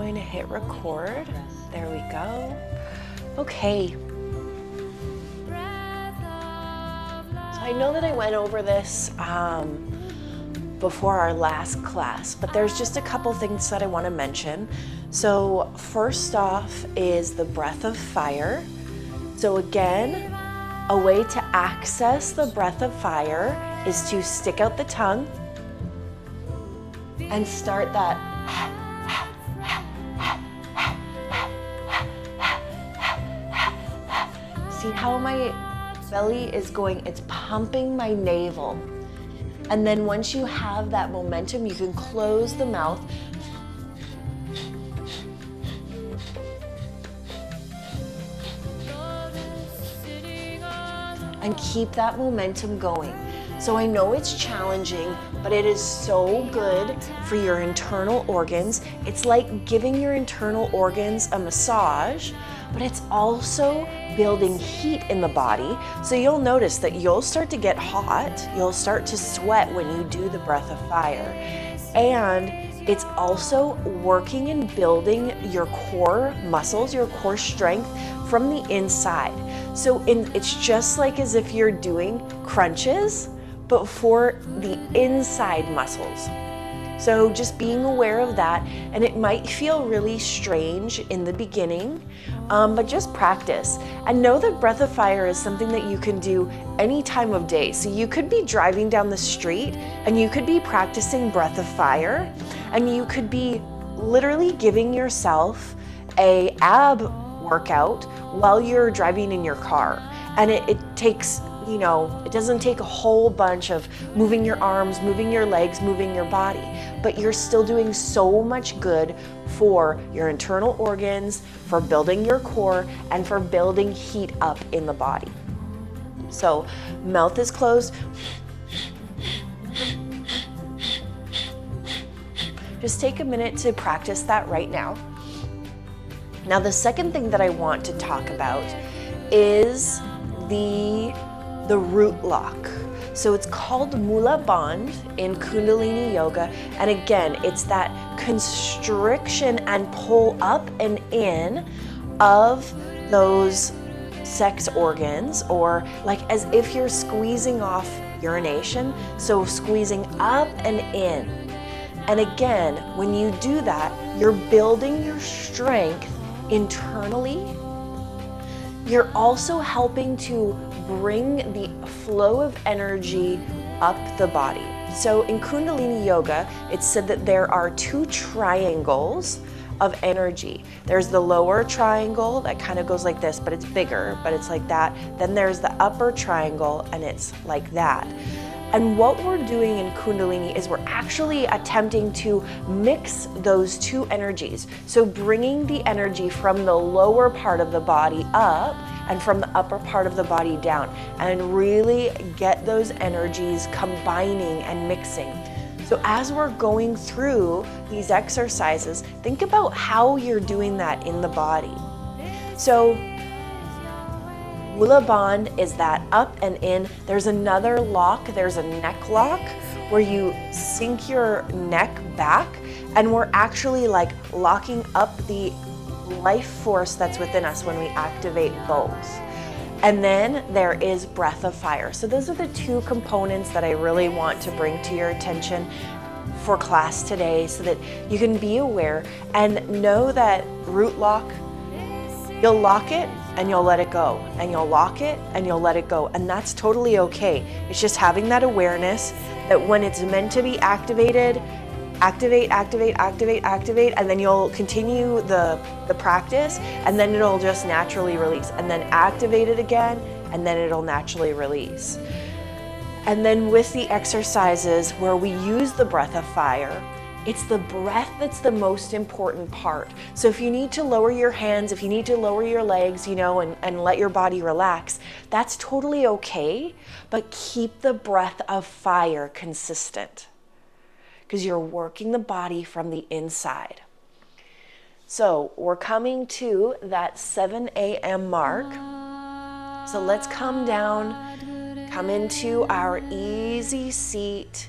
going to hit record. There we go. Okay. So I know that I went over this before our last class, but there's just a couple things that I want to mention. So first off is the breath of fire. So again, a way to access the breath of fire is to stick out the tongue and start that. See how my belly is going, it's pumping my navel. And then once you have that momentum, you can close the mouth. And keep that momentum going. So I know it's challenging, but it is so good for your internal organs. It's like giving your internal organs a massage, but it's also building heat in the body. So you'll notice that you'll start to get hot, you'll start to sweat when you do the breath of fire. And it's also working and building your core muscles, your core strength from the inside. So it's just like as if you're doing crunches, but for the inside muscles. So just being aware of that, and it might feel really strange in the beginning, but just practice. And know that breath of fire is something that you can do any time of day. So you could be driving down the street and you could be practicing breath of fire, and you could be literally giving yourself a ab workout while you're driving in your car. And it takes, it doesn't take a whole bunch of moving your arms, moving your legs, moving your body, but you're still doing so much good for your internal organs, for building your core, and for building heat up in the body. So mouth is closed. Just take a minute to practice that right now. Now, the second thing that I want to talk about is the root lock. So it's called Mula Bandh in Kundalini Yoga. And again, it's that constriction and pull up and in of those sex organs, or like as if you're squeezing off urination. So squeezing up and in. And again, when you do that, you're building your strength internally. You're also helping to bring the flow of energy up the body. So in Kundalini Yoga, it's said that there are two triangles of energy. There's the lower triangle that kind of goes like this, but it's bigger, but it's like that. Then there's the upper triangle, and it's like that. And what we're doing in Kundalini is we're actually attempting to mix those two energies. So bringing the energy from the lower part of the body up and from the upper part of the body down, and really get those energies combining and mixing. So as we're going through these exercises, think about how you're doing that in the body. So Mula Bandh is that up and in. There's another lock, there's a neck lock where you sink your neck back, and we're actually like locking up the life force that's within us when we activate those. And then there is breath of fire. So those are the two components that I really want to bring to your attention for class today, so that you can be aware and know that root lock, you'll lock it and you'll let it go, and you'll lock it and you'll let it go, and that's totally okay. It's just having that awareness that when it's meant to be activated, activate, and then you'll continue the practice, and then it'll just naturally release, and then activate it again, and then it'll naturally release. And then with the exercises where we use the breath of fire, it's the breath that's the most important part. So if you need to lower your hands, if you need to lower your legs, and let your body relax, that's totally okay, but keep the breath of fire consistent, because you're working the body from the inside. So we're coming to that 7 a.m. mark. So let's come down, come into our easy seat.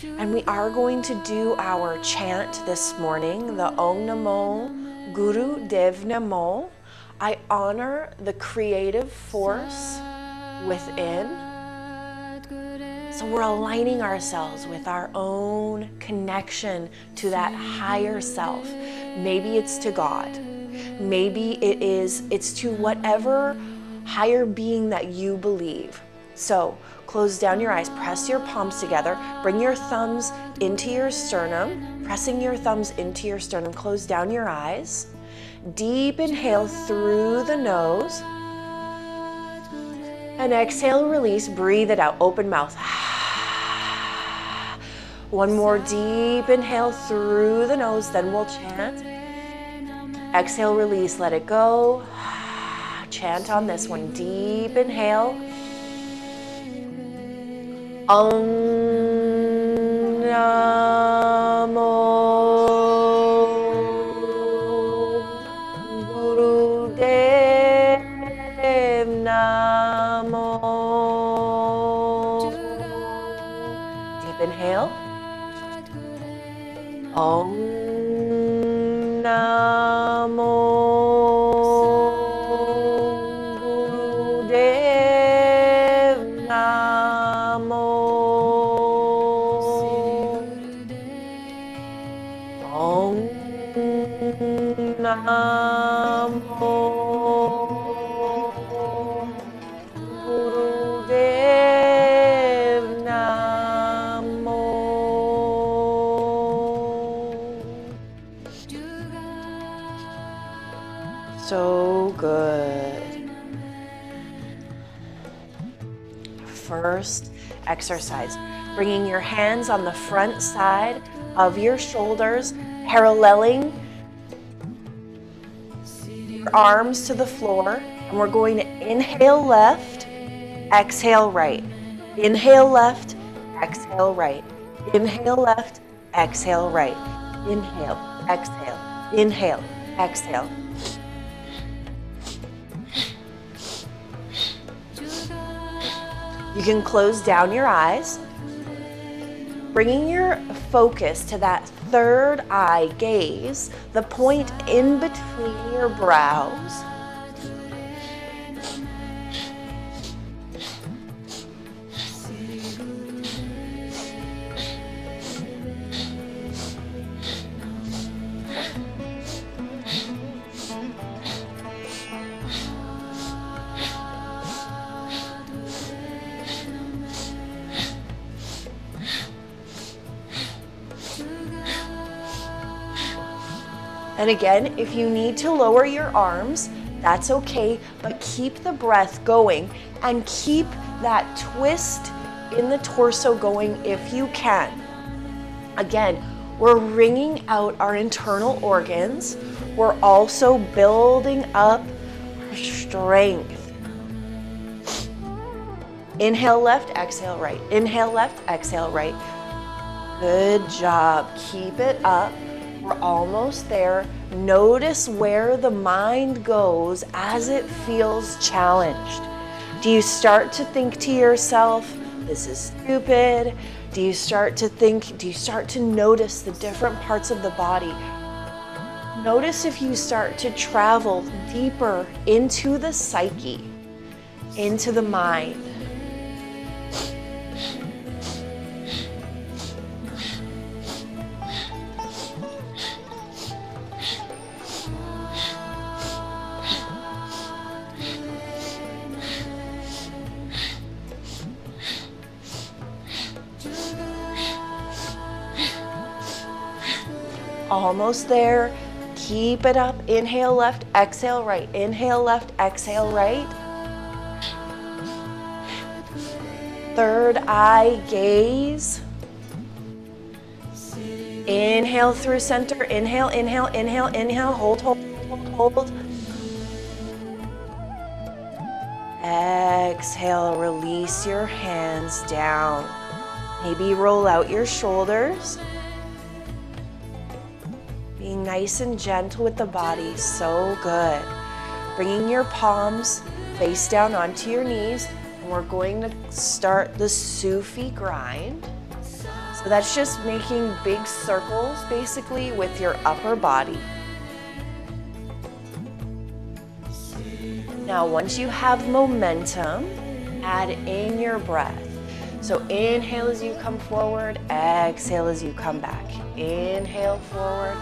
And we are going to do our chant this morning, the Om Namo Guru Dev Namo. I honor the creative force within. So we're aligning ourselves with our own connection to that higher self. Maybe it's to God. Maybe it's to whatever higher being that you believe. So close down your eyes, press your palms together, bring your thumbs into your sternum, pressing your thumbs into your sternum, close down your eyes. Deep inhale through the nose. And exhale, release, breathe it out, open mouth. One more deep inhale through the nose, then we'll chant. Exhale, release, let it go. Chant on this one. Deep inhale. Om Namo Guru Dev Namo. Deep inhale. Om Namo Guru Dev Namo. Om Namo Guru Dev Namo. So good. First exercise, bringing your hands on the front side of your shoulders, paralleling your arms to the floor, and we're going to inhale left, exhale right. Inhale left, exhale right. Inhale left, exhale right. Inhale, exhale, inhale, exhale. You can close down your eyes, bringing your focus to that third eye gaze, the point in between your brows. And again, if you need to lower your arms, that's okay, but keep the breath going and keep that twist in the torso going if you can. Again, we're wringing out our internal organs. We're also building up strength. Inhale left, exhale right. Inhale left, exhale right. Good job. Keep it up. We're almost there. Notice where the mind goes as it feels challenged. Do you start to think to yourself, this is stupid? Do you start to notice the different parts of the body? Notice if you start to travel deeper into the psyche, into the mind. Almost there. Keep it up. Inhale left, exhale right. Inhale left, exhale right. Third eye gaze. Inhale through center. Inhale, inhale, inhale, inhale. Hold, hold, hold, hold. Exhale, release your hands down. Maybe roll out your shoulders. Being nice and gentle with the body, so good. Bringing your palms face down onto your knees, and we're going to start the Sufi grind. So So that's just making big circles basically with your upper body. Now, once you have momentum, add in your breath. So inhale as you come forward, exhale as you come back. Inhale forward,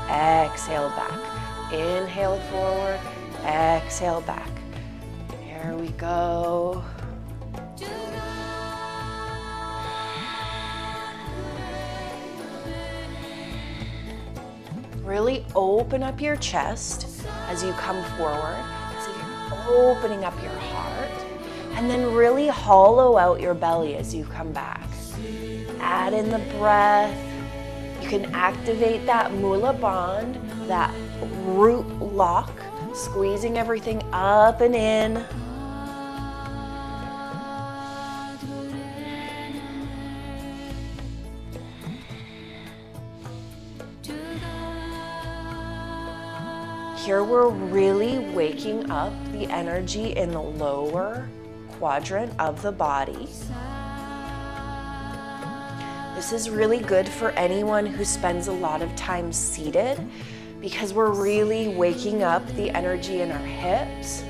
exhale back. Inhale forward, exhale back. Here we go. Really open up your chest as you come forward, as if you're opening up your heart, and then really hollow out your belly as you come back. Add in the breath. You can activate that Mula Bandha, that root lock, squeezing everything up and in. Here we're really waking up the energy in the lower quadrant of the body. This is really good for anyone who spends a lot of time seated because we're really waking up the energy in our hips.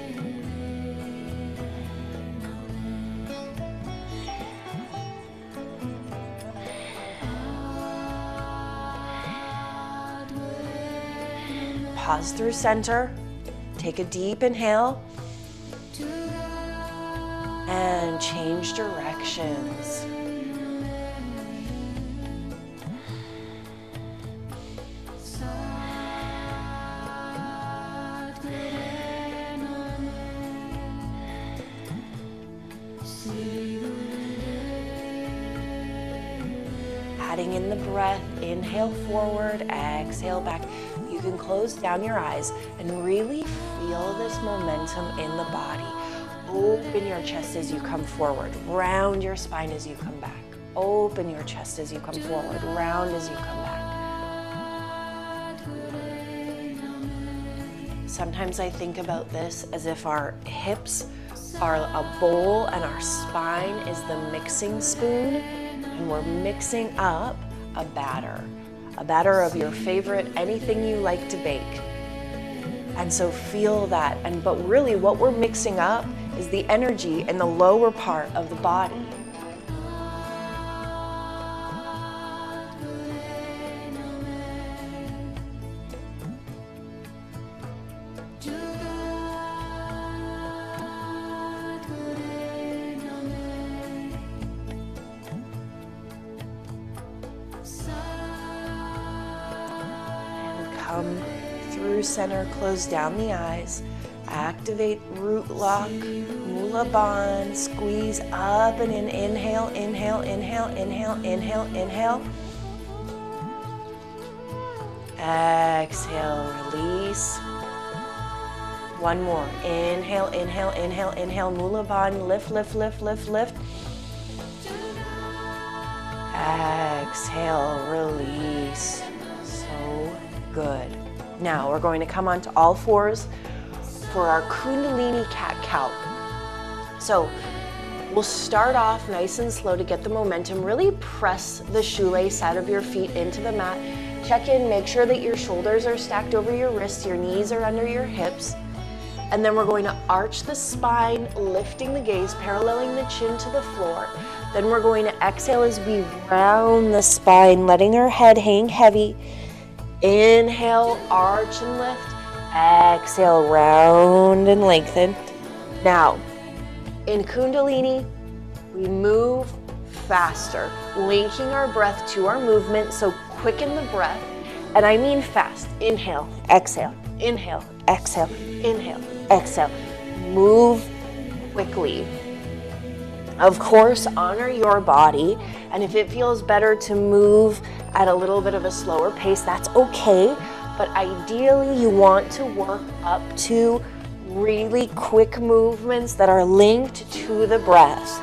Pause through center, take a deep inhale, and change directions. Adding in the breath, inhale forward, exhale back. You can close down your eyes and really feel this momentum in the body. Open your chest as you come forward. Round your spine as you come back. Open your chest as you come forward. Round as you come back. Sometimes I think about this as if our hips are a bowl and our spine is the mixing spoon, and we're mixing up a batter of your favorite, anything you like to bake. And so feel that, but really what we're mixing up is the energy in the lower part of the body. Come through center, close down the eyes, activate root lock, Mula Bandha, squeeze up and in, inhale, inhale, inhale, inhale, inhale, inhale. Exhale, release. One more, inhale, inhale, inhale, inhale, Mula Bandha, lift, lift, lift, lift, lift. Exhale, release. So good. Now we're going to come onto all fours for our Kundalini cat-cow. So we'll start off nice and slow to get the momentum. Really press the shoelace out of your feet into the mat. Check in, make sure that your shoulders are stacked over your wrists, your knees are under your hips. And then we're going to arch the spine, lifting the gaze, paralleling the chin to the floor. Then we're going to exhale as we round the spine, letting our head hang heavy. Inhale, arch and lift. Exhale, round and lengthen. Now, in Kundalini, we move faster, linking our breath to our movement, so quicken the breath. And I mean fast. Inhale, exhale, inhale, exhale, inhale, exhale. Move quickly. Of course, honor your body, and if it feels better to move at a little bit of a slower pace, that's okay, but ideally you want to work up to really quick movements that are linked to the breath.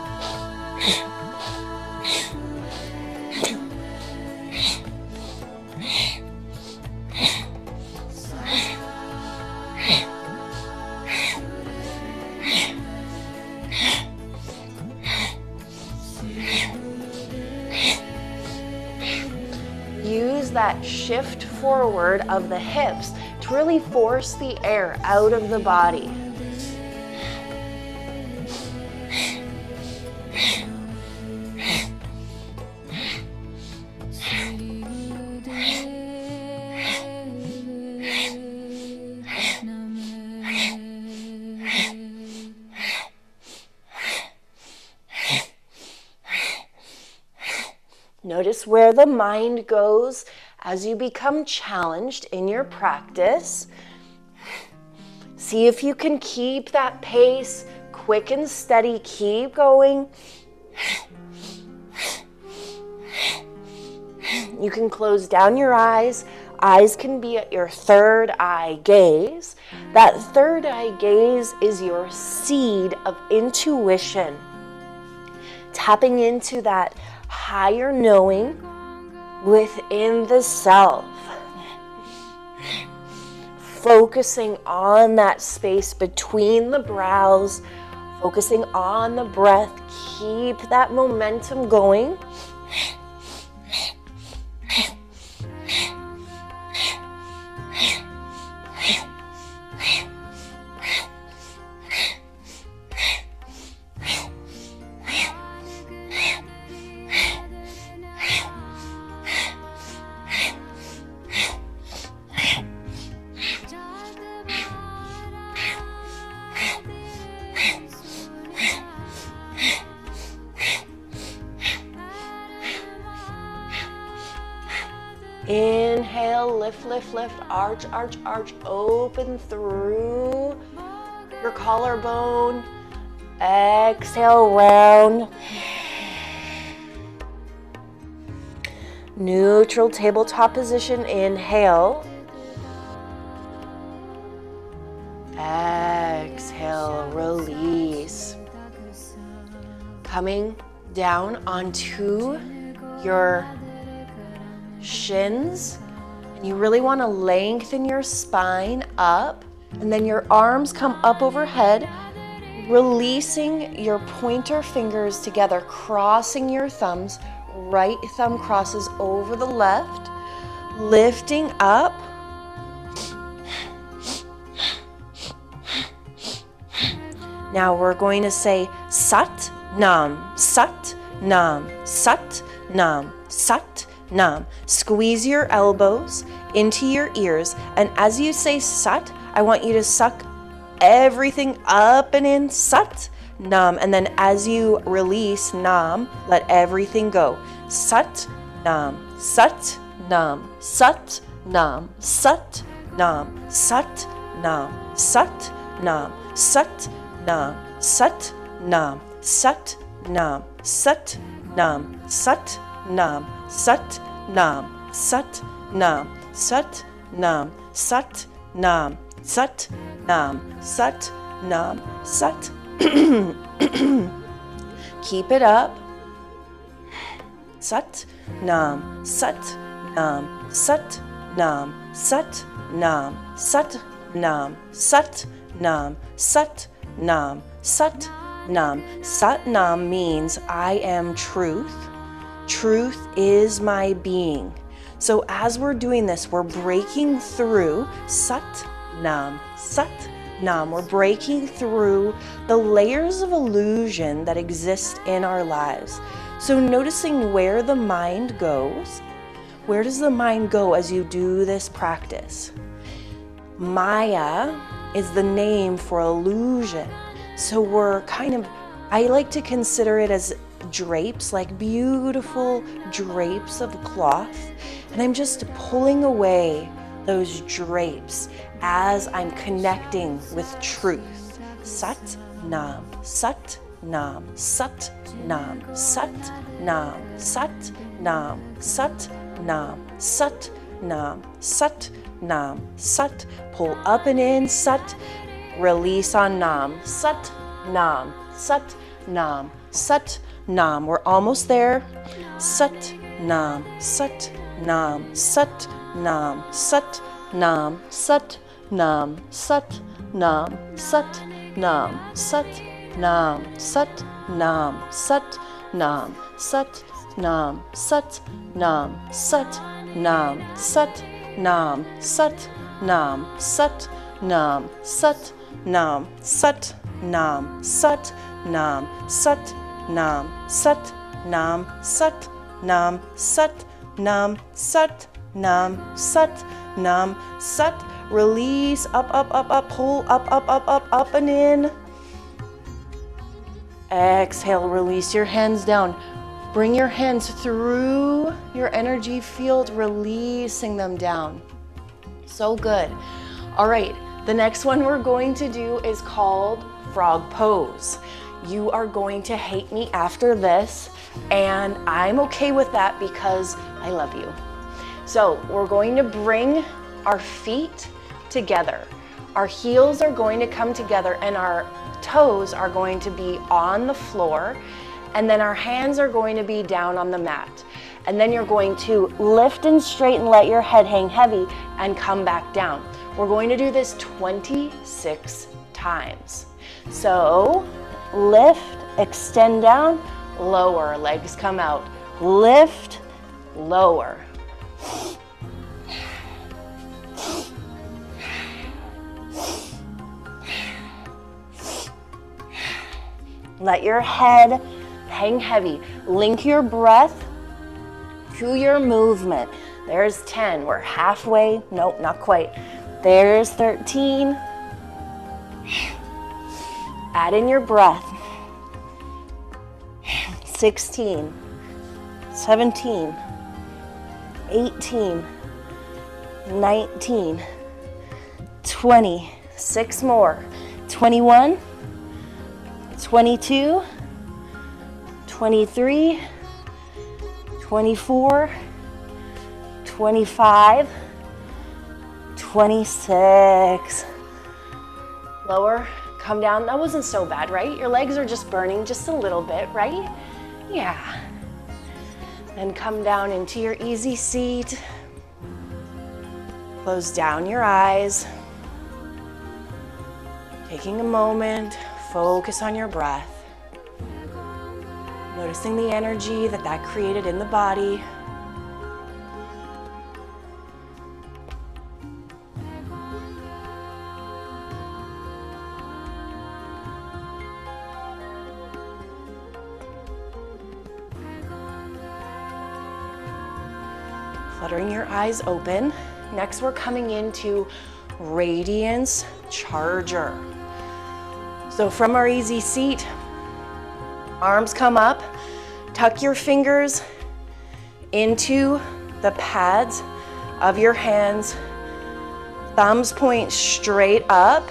shift forward of the hips to really force the air out of the body. Notice where the mind goes as you become challenged in your practice. See if you can keep that pace quick and steady. Keep going. You can close down your eyes. Eyes can be at your third eye gaze. That third eye gaze is your seed of intuition. Tapping into that higher knowing within the self. Focusing on that space between the brows, focusing on the breath. Keep that momentum going. Inhale, lift, lift, lift, arch, arch, arch, open through your collarbone. Exhale, round. Neutral tabletop position, inhale. Exhale, release. Coming down onto your shins, and you really want to lengthen your spine up, and then your arms come up overhead, releasing your pointer fingers together, crossing your thumbs. Right thumb crosses over the left, lifting up. Now we're going to say Sat Nam, Sat Nam, Sat Nam, Sat Nam. Squeeze your elbows into your ears, and as you say Sat, I want you to suck everything up and in. Sat Nam, and then as you release Nam, let everything go. Sat Nam, Sat Nam, Sat Nam, Sat Nam, Sat Nam, Sat Nam, Sat Nam, Sat Nam, Sat Nam, Sat Nam, Sat Nam, Sat Nam, Sat Nam, Sat Nam, Sat Nam, Sat Nam, Sat Nam, Sat. Keep it up. Sat Nam, Sat Nam, Sat Nam, Sat Nam, Sat Nam, Sat Nam, Sat Nam, Sat Nam. Sat Nam means I am truth. Truth is my being. So as we're doing this, we're breaking through Sat Nam, Sat Nam. We're breaking through the layers of illusion that exist in our lives. So noticing where the mind goes. Where does the mind go as you do this practice? Maya is the name for illusion. So we're I like to consider it as drapes, like beautiful drapes of cloth. And I'm just pulling away those drapes as I'm connecting with truth. Sat Nam, Sat Nam, Sat Nam, Sat Nam, Sat Nam, Sat Nam, Sat Nam, Sat Nam, Sat. Pull up and in, Sat. Release on Nam, Sat Nam, Sat Nam, Sat Nam. We're almost there. Sat Nam, Sat Nam, Sat Nam, Sat Nam, Sat Nam, Sat Nam, Sat Nam, Sat Nam, Sat Nam, Sat Nam, Sat Nam, Sat Nam, Sat Nam, Sat, Nam, Sat, Nam, Sat, Nam, Sat, Nam, Sat, Nam, Sat, Nam, Sat, Nam, Sat, Nam, Sat, Nam, Sat, Nam, Sat, Nam, Sat, Nam, Sat. Release, up, up, up, up, pull, up, up, up, up, up and in. Exhale, release your hands down. Bring your hands through your energy field, releasing them down. So good. All right, the next one we're going to do is called frog pose. You are going to hate me after this, and I'm okay with that because I love you. So we're going to bring our feet together. Our heels are going to come together and our toes are going to be on the floor, and then our hands are going to be down on the mat. And then you're going to lift and straighten, let your head hang heavy and come back down. We're going to do this 26 times. So lift, extend down, lower, legs come out. Lift, lower. Let your head hang heavy. Link your breath to your movement. There's 10. We're halfway. Nope, not quite. There's 13. Add in your breath. 16, 17, 18, 19, 20. 6 more. 21. 22, 23, 24, 25, 26. Lower, come down. That wasn't so bad, right? Your legs are just burning just a little bit, right? Yeah. Then come down into your easy seat. Close down your eyes. Taking a moment. Focus on your breath, noticing the energy that created in the body. Fluttering your eyes open. Next, we're coming into Radiance Charger. So from our easy seat, arms come up, tuck your fingers into the pads of your hands, thumbs point straight up,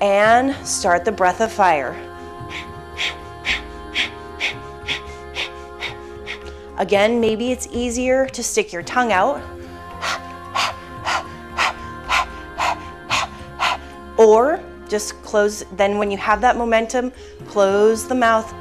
and start the breath of fire. Again, maybe it's easier to stick your tongue out, or just close, then when you have that momentum, close the mouth.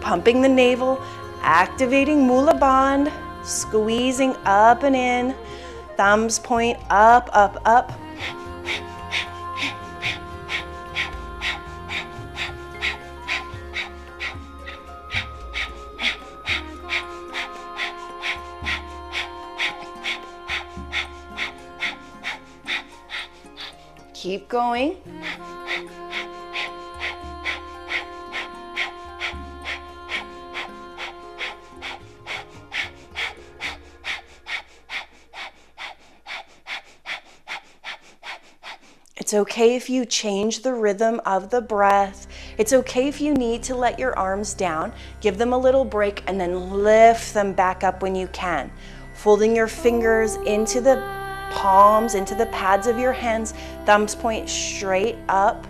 Pumping the navel, activating Mula Bandha, squeezing up and in, thumbs point up, up, up. Keep going. It's okay if you change the rhythm of the breath. It's okay if you need to let your arms down, give them a little break, and then lift them back up when you can. Folding your fingers into the palms, into the pads of your hands, thumbs point straight up.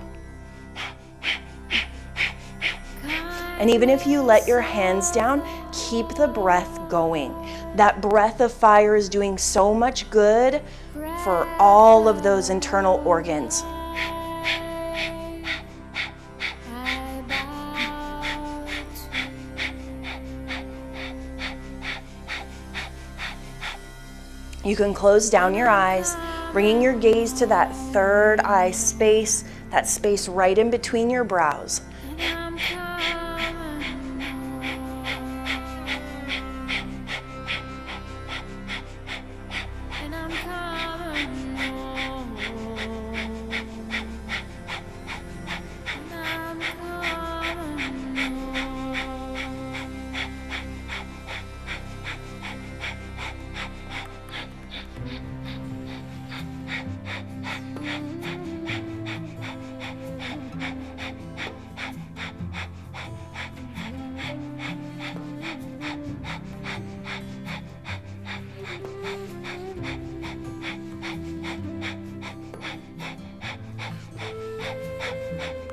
And even if you let your hands down, keep the breath going. That breath of fire is doing so much good for all of those internal organs. You can close down your eyes, bringing your gaze to that third eye space, that space right in between your brows.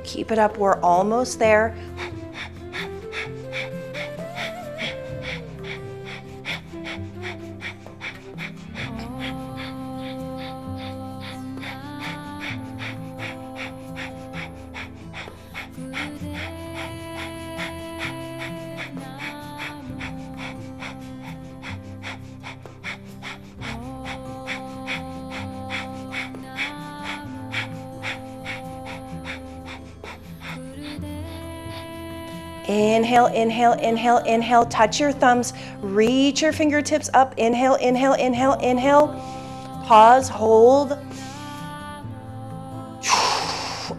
Keep it up, we're almost there. Inhale, inhale, inhale, inhale. Touch your thumbs. Reach your fingertips up. Inhale, inhale, inhale, inhale. Pause, hold.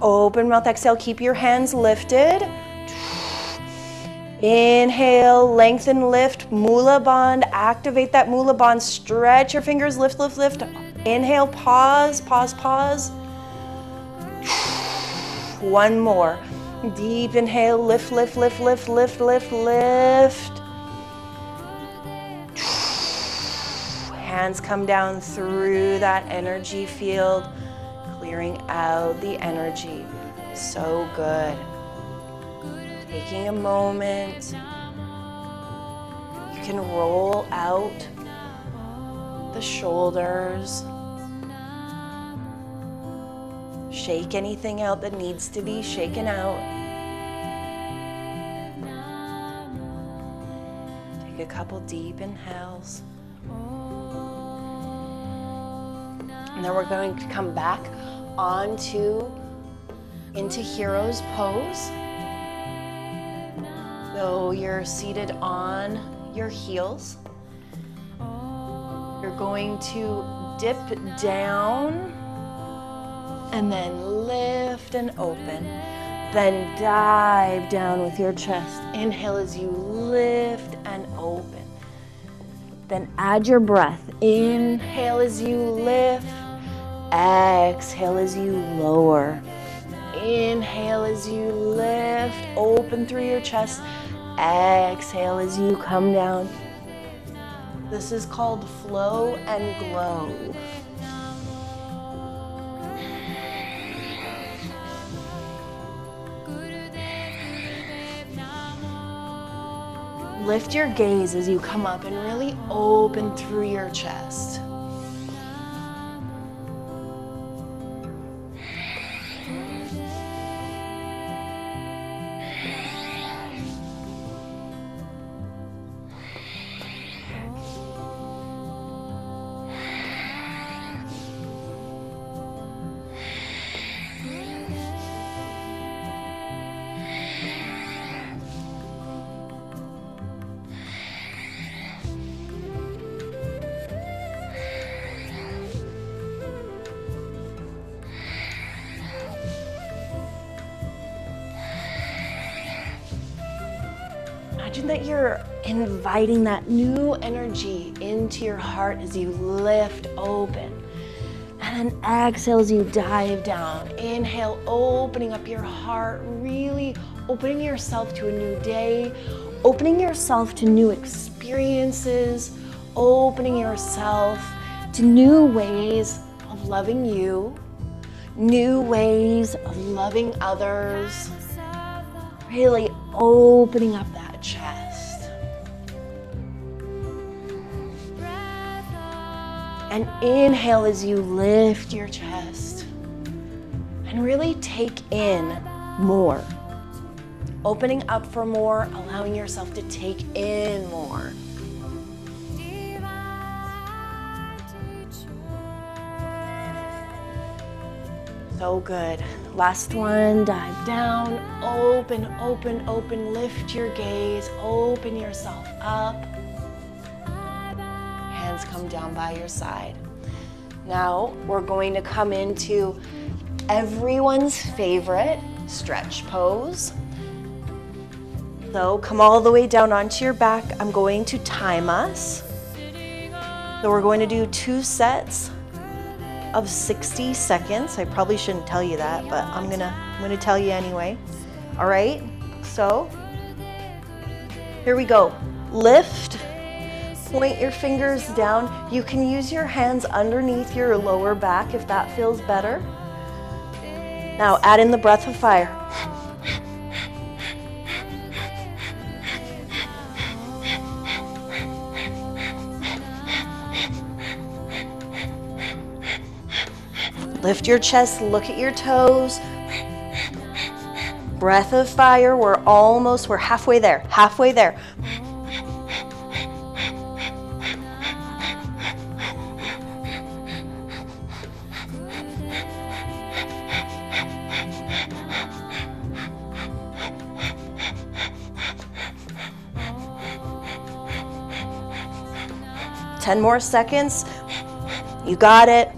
Open mouth, exhale. Keep your hands lifted. Inhale, lengthen, lift. Mula Bandh. Activate that Mula Bandh. Stretch your fingers. Lift, lift, lift. Inhale, pause, pause, pause. One more. Deep inhale, lift, lift, lift, lift, lift, lift, lift. Hands come down through that energy field, clearing out the energy. So good. Taking a moment. You can roll out the shoulders. Shake anything out that needs to be shaken out. Take a couple deep inhales. And then we're going to come back into Hero's Pose. So you're seated on your heels. You're going to dip down and then lift and open. Then dive down with your chest. Inhale as you lift and open. Then add your breath. Inhale as you lift. Exhale as you lower. Inhale as you lift. Open through your chest. Exhale as you come down. This is called flow and glow. Lift your gaze as you come up and really open through your chest. Imagine that you're inviting that new energy into your heart as you lift open. And then exhale as you dive down. Inhale, opening up your heart, really opening yourself to a new day, opening yourself to new experiences, opening yourself to new ways of loving you, new ways of loving others, really opening up that chest. And inhale as you lift your chest and really take in more. Opening up for more, allowing yourself to take in more. So So good. Last one, dive down, open, open, open, lift your gaze, open yourself up. Hands come down by your side. Now we're going to come into everyone's favorite stretch pose. So come all the way down onto your back. I'm going to time us. So we're going to do 2 sets of 60 seconds. I probably shouldn't tell you that, but I'm gonna tell you anyway. All right, so here we go. Lift, point your fingers down. You can use your hands underneath your lower back if that feels better. Now add in the breath of fire. Lift your chest, look at your toes. Breath of fire, we're halfway there, halfway there. Ten more seconds. You got it.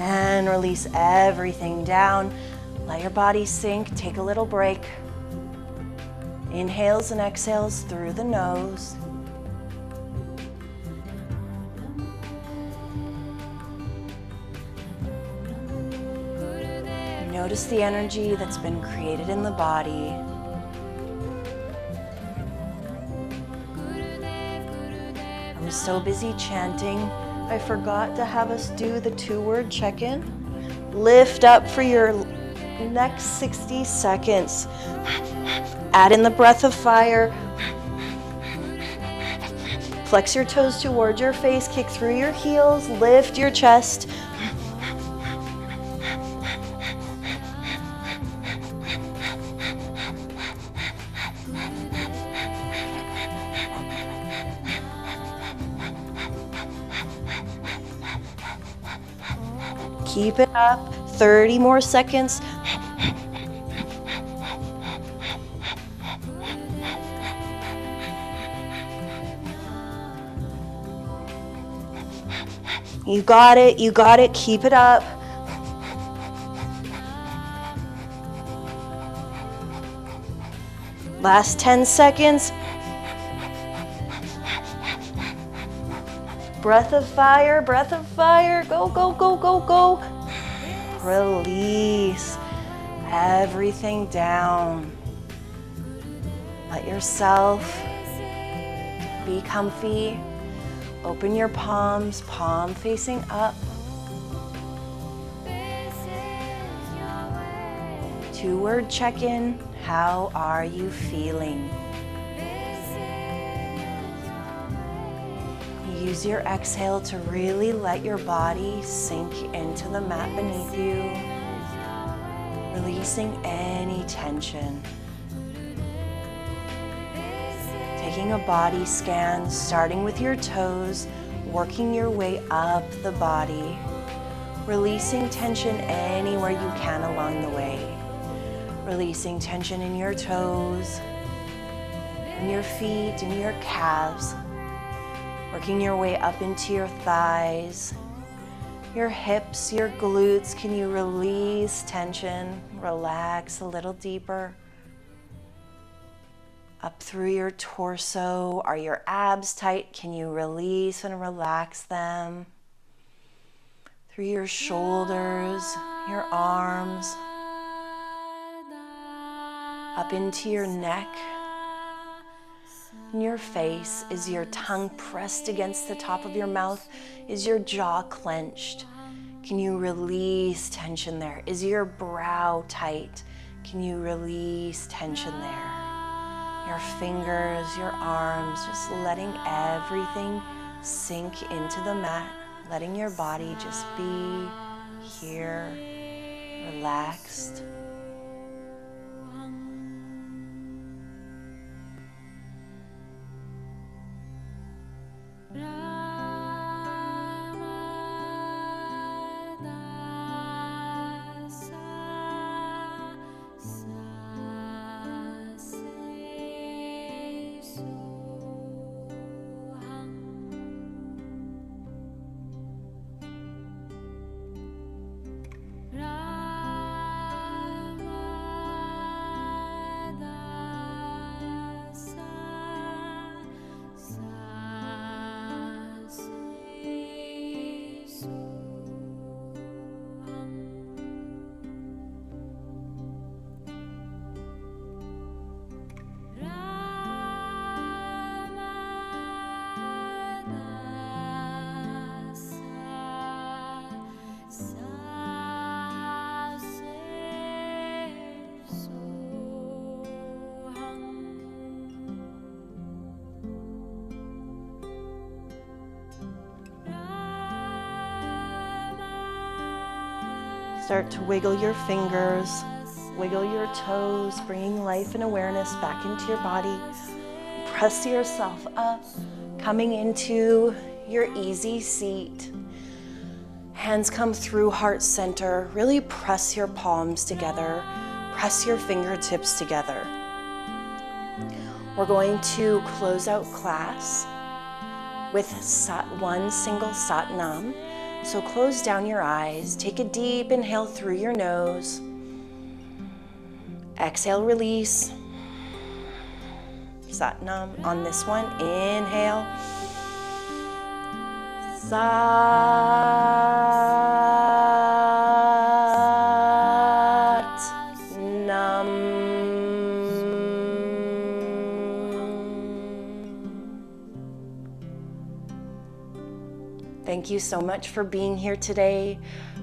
And release everything down. Let your body sink. Take a little break. Inhales and exhales through the nose. Notice the energy that's been created in the body. I was so busy chanting, I forgot to have us do the 2-word check-in. Lift up for your next 60 seconds. Add in the breath of fire. Flex your toes towards your face, kick through your heels, lift your chest. Keep it up, 30 more seconds. You got it, keep it up. Last 10 seconds. Breath of fire, go, go, go, go, go. Release everything down. Let yourself be comfy. Open your palms, palm facing up. 2-word check-in. How are you feeling? Use your exhale to really let your body sink into the mat beneath you, releasing any tension. Taking a body scan, starting with your toes, working your way up the body, releasing tension anywhere you can along the way. Releasing tension in your toes, in your feet, in your calves. Working your way up into your thighs, your hips, your glutes. Can you release tension? Relax a little deeper. Up through your torso. Are your abs tight? Can you release and relax them? Through your shoulders, your arms, up into your neck. In your face, is your tongue pressed against the top of your mouth? Is your jaw clenched? Can you release tension there? Is your brow tight? Can you release tension there? Your fingers, your arms, just letting everything sink into the mat, letting your body just be here, relaxed. Start to wiggle your fingers, wiggle your toes, bringing life and awareness back into your body. Press yourself up, coming into your easy seat. Hands come through heart center. Really press your palms together. Press your fingertips together. We're going to close out class with one single Sat Nam. So close down your eyes, take a deep inhale through your nose. Exhale, release. Sat Nam on this one, inhale. Sat Nam. Thank you so much for being here today,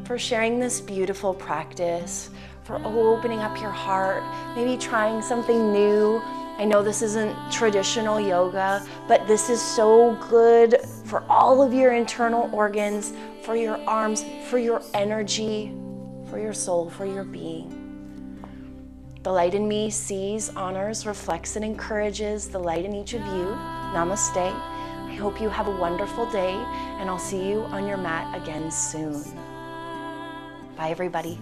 for sharing this beautiful practice, for opening up your heart, maybe trying something new. I know this isn't traditional yoga, but this is so good for all of your internal organs, for your arms, for your energy, for your soul, for your being. The light in me sees, honors, reflects, and encourages the light in each of you. Namaste. I hope you have a wonderful day, and I'll see you on your mat again soon. Bye, everybody.